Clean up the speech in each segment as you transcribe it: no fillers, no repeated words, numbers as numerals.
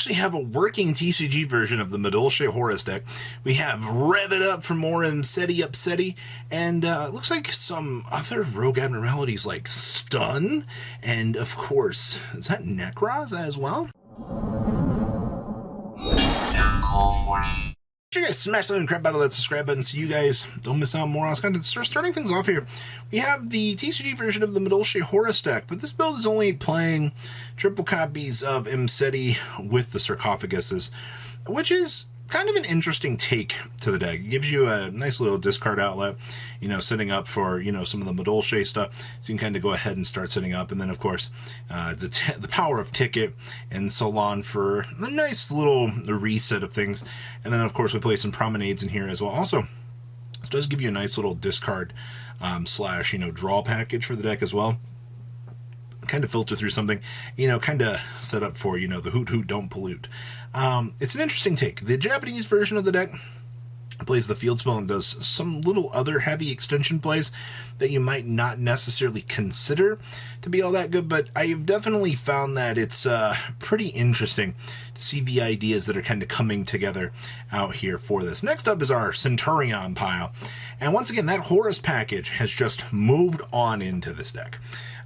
actually have a working TCG version of the Madolche Horus deck. We have Rev It Up for more Mseti Upseti, and it looks like some other rogue abnormalities like Stun, and of course, is that Nekroz as well? Sure, guys, smash that crap out of that subscribe button so you guys don't miss out on more awesome content. So starting things off here, we have the TCG version of the Madolche Horus deck, but this build is only playing triple copies of Mseti with the sarcophaguses, which is kind of an interesting take to the deck. It gives you a nice little discard outlet, you know, setting up for, you know, some of the Madolche stuff, so you can kind of go ahead and start setting up. And then, of course, the power of Ticket and Salon for a nice little reset of things. And then, of course, we play some Promenades in here as well. Also, this does give you a nice little discard slash, you know, draw package for the deck as well. Kind of filter through something, you know, kind of set up for, you know, the hoot don't pollute. It's an interesting take. The Japanese version of the deck plays the field spell and does some little other heavy extension plays that you might not necessarily consider to be all that good, but I've definitely found that it's pretty interesting to see the ideas that are kind of coming together out here for this. Next up is our Centurion pile, and once again, that Horus package has just moved on into this deck.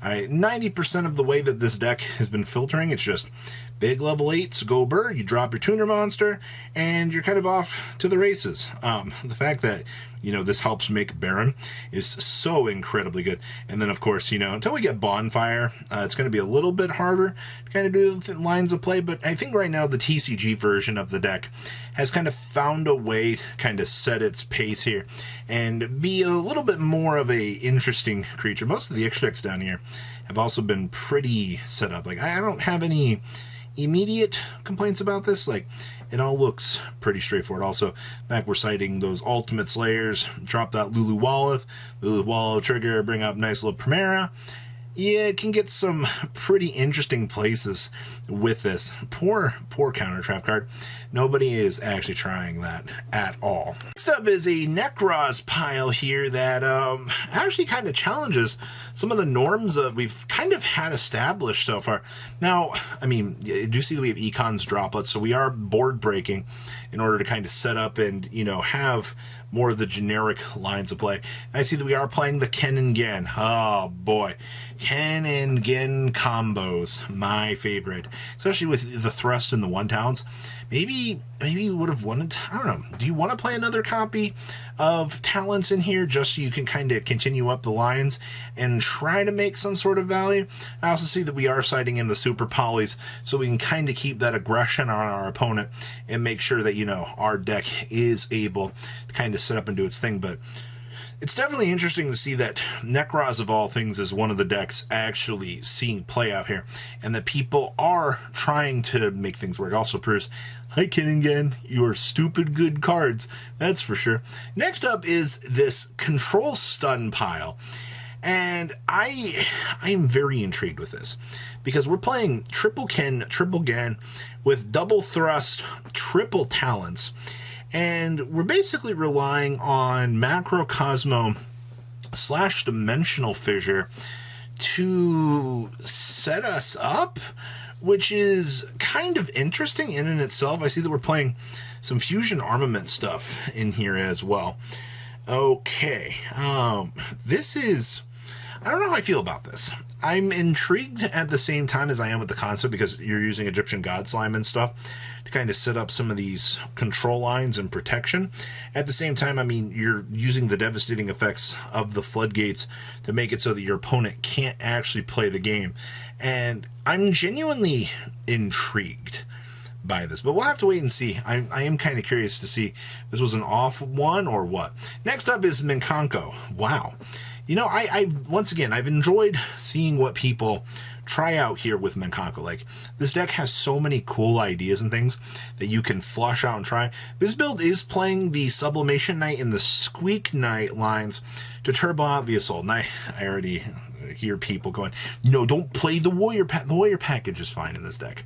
All right, 90% of the way that this deck has been filtering, it's just big level 8s, go burr, you drop your tuner monster, and you're kind of off to the races. The fact that, you know, this helps make Baron is so incredibly good. And then, of course, you know, until we get Bonfire, it's going to be a little bit harder to kind of do the lines of play, but I think right now the TCG version of the deck has kind of found a way to kind of set its pace here and be a little bit more of a interesting creature. Most of the extracts down here have also been pretty set up. Like, I don't have any immediate complaints about this. Like, it all looks pretty straightforward. Also, back we're citing those Ultimate Slayers, drop that Lulu Wallow trigger, bring up nice little Primera. Yeah, it can get some pretty interesting places with this. Poor counter trap card. Nobody is actually trying that at all. Next up is a Nekroz pile here that actually kind of challenges some of the norms that we've kind of had established so far. Now, I mean, you do see that we have Econ's droplets, so we are board breaking in order to kind of set up and, you know, have more of the generic lines of play. I see that we are playing the Ken and Gen. Oh boy, Ken and Gen combos, my favorite, especially with the thrust and the one talents. Maybe you would have wanted, I don't know, do you want to play another copy of talents in here just so you can kind of continue up the lines and try to make some sort of value? I also see that we are citing in the super polys, so we can kind of keep that aggression on our opponent and make sure that, you know, our deck is able to kind of set up and do its thing. But it's definitely interesting to see that Nekroz, of all things, is one of the decks actually seeing play out here, and that people are trying to make things work. Also proves, hi Kinningen, you are stupid good cards, that's for sure. Next up is this Control Stun pile, and I'm very intrigued with this, because we're playing triple Ken, triple Gen, with double thrust, triple talents. And we're basically relying on Macrocosmo / Dimensional Fissure to set us up, which is kind of interesting in and itself. I see that we're playing some Fusion Armament stuff in here as well. Okay, this is, I don't know how I feel about this. I'm intrigued at the same time as I am with the concept, because you're using Egyptian God Slime and stuff to kind of set up some of these control lines and protection. At the same time, I mean, you're using the devastating effects of the floodgates to make it so that your opponent can't actually play the game. And I'm genuinely intrigued by this, but we'll have to wait and see. I am kind of curious to see if this was an off one or what. Next up is Minkanko. Wow. You know, once again, I've enjoyed seeing what people try out here with Minkanko. Like, this deck has so many cool ideas and things that you can flush out and try. This build is playing the Sublimation Knight and the Squeak Knight lines to turbo out the Assault. And I already hear people going, no, don't play the Warrior package is fine in this deck.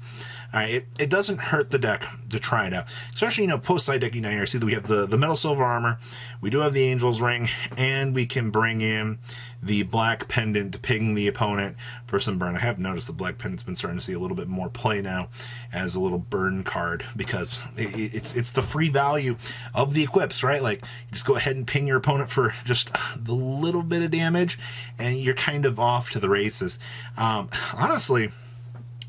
All right, it doesn't hurt the deck to try it out. Especially, post-side decking down here. See that we have the metal silver armor. We do have the Angel's Ring. And we can bring in the black pendant to ping the opponent for some burn. I have noticed the black pendant's been starting to see a little bit more play now as a little burn card, because it's the free value of the equips, right? Like, you just go ahead and ping your opponent for just the little bit of damage, and you're kind of off to the races. Honestly,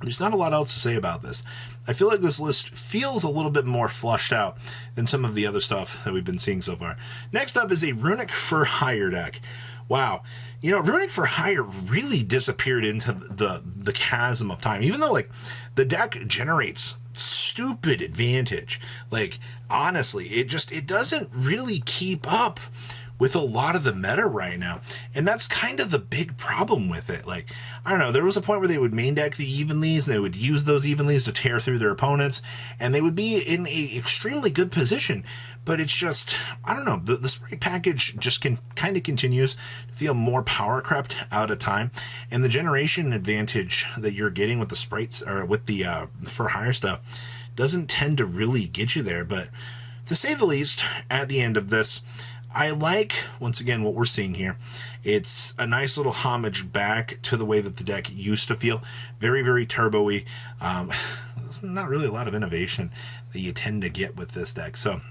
there's not a lot else to say about this. I feel like this list feels a little bit more flushed out than some of the other stuff that we've been seeing so far. Next up is a Runic for Hire deck. Wow. Runic for Hire really disappeared into the chasm of time. Even though, like, the deck generates stupid advantage. Like, honestly, it doesn't really keep up with a lot of the meta right now. And that's kind of the big problem with it. Like, I don't know, there was a point where they would main deck the Evenlies, and they would use those Evenlies to tear through their opponents, and they would be in a extremely good position. But it's just, I don't know, the sprite package just kind of continues to feel more power crept out of time, and the generation advantage that you're getting with the sprites, or with the for hire stuff, doesn't tend to really get you there. But to say the least, at the end of this, I like, once again, what we're seeing here. It's a nice little homage back to the way that the deck used to feel. Very, very turbo-y. There's not really a lot of innovation that you tend to get with this deck. So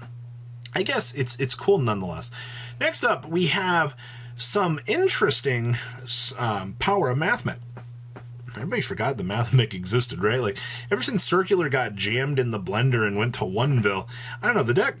I guess it's cool nonetheless. Next up, we have some interesting power of Mathmech. Everybody's forgot the Mathmech existed, right? Like, ever since Circular got jammed in the blender and went to Oneville, I don't know, the deck,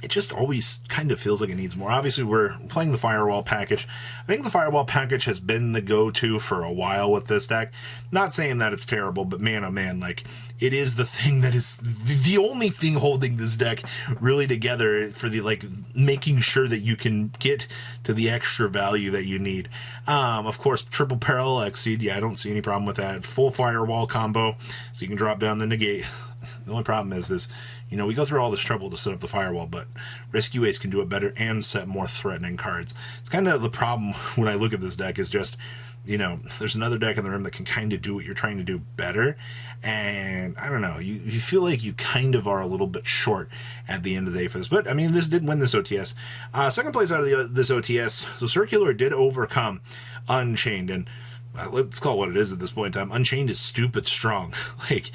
it just always kind of feels like it needs more. Obviously, we're playing the Firewall package. I think the Firewall package has been the go-to for a while with this deck. Not saying that it's terrible, but man, oh man, like, it is the thing that is the only thing holding this deck really together for the, like, making sure that you can get to the extra value that you need. Of course, triple Parallel Exceed. Yeah, I don't see any problem with that. Full Firewall combo, so you can drop down the negate. The only problem is we go through all this trouble to set up the Firewall, but Rescue Ace can do it better and set more threatening cards. It's kind of the problem when I look at this deck, is just, there's another deck in the room that can kind of do what you're trying to do better, and I don't know, you feel like you kind of are a little bit short at the end of the day for this. But, I mean, this did win this OTS. Second place out of this OTS, so Circular did overcome Unchained, and let's call it what it is at this point in time. Unchained is stupid strong. Like,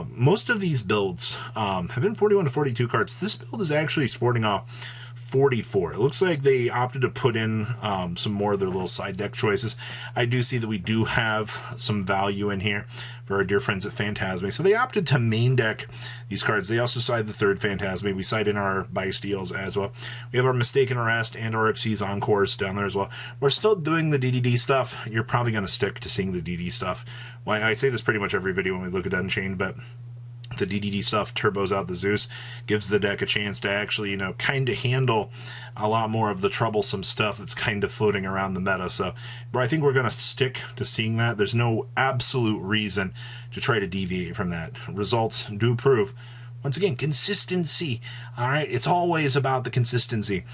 most of these builds have been 41 to 42 cards. This build is actually sporting off 44. It looks like they opted to put in some more of their little side deck choices. I do see that we do have some value in here for our dear friends at Phantasme. So they opted to main deck these cards. They also side the third Phantasme. We side in our Bias Deals as well. We have our Mistaken Arrest and our Xyz Encores down there as well. We're still doing the DDD stuff. You're probably going to stick to seeing the DD stuff. Well, I say this pretty much every video when we look at Unchained, but the DDD stuff turbos out the Zeus, gives the deck a chance to actually, kind of handle a lot more of the troublesome stuff that's kind of floating around the meta. So, but I think we're going to stick to seeing that. There's no absolute reason to try to deviate from that. Results do prove, once again, consistency. All right, it's always about the consistency.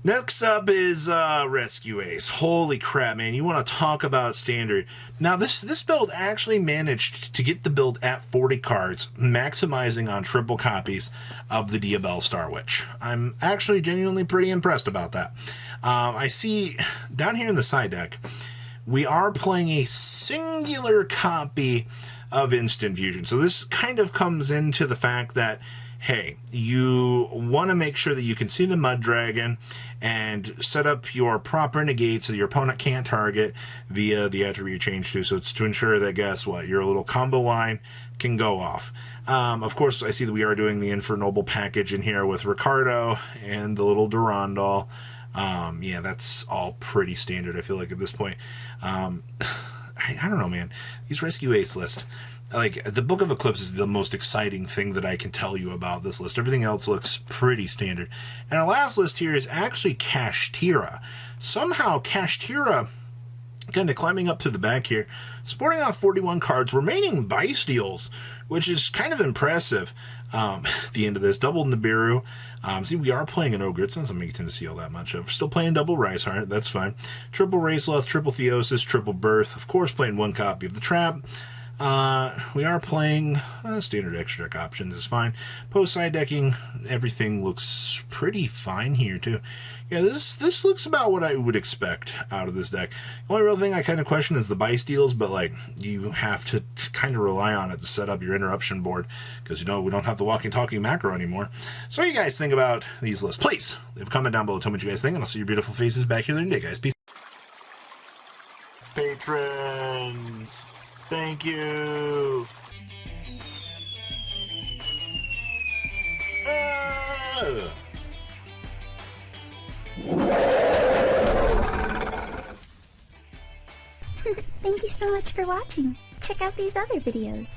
Next up is Rescue Ace. Holy crap, man. You want to talk about standard. Now, this build actually managed to get the build at 40 cards, maximizing on triple copies of the Diabell Star Witch. I'm actually genuinely pretty impressed about that. I see down here in the side deck, we are playing a singular copy of Instant Fusion. So this kind of comes into the fact that, hey, you want to make sure that you can see the Mud Dragon and set up your proper negate so your opponent can't target via the attribute change to. So it's to ensure that, guess what, your little combo line can go off. Of course, I see that we are doing the Infernoble package in here with Ricardo and the little Durandal. Yeah, that's all pretty standard, I feel like, at this point. I don't know, man. These Rescue Ace lists, like, the Book of Eclipse is the most exciting thing that I can tell you about this list. Everything else looks pretty standard. And our last list here is actually Kashtira. Somehow, Kashtira, kind of climbing up to the back here, sporting off 41 cards, remaining Biceals, which is kind of impressive. At the end of this, double Nibiru. See, we are playing an Ogre. It's not something you tend to see all that much of. Still playing double Riceheart. That's fine. Triple Raceloth, triple Theosis, triple Birth. Of course, playing one copy of the Trap. We are playing standard extra deck options is fine. Post side decking, everything looks pretty fine here too. Yeah, this looks about what I would expect out of this deck. The only real thing I kind of question is the buy steals, but like you have to kind of rely on it to set up your interruption board because we don't have the walking talking macro anymore. So what do you guys think about these lists? Please leave a comment down below. Tell me what you guys think, and I'll see your beautiful faces back here later today, guys. Peace. Patrons, thank you. Thank you so much for watching. Check out these other videos.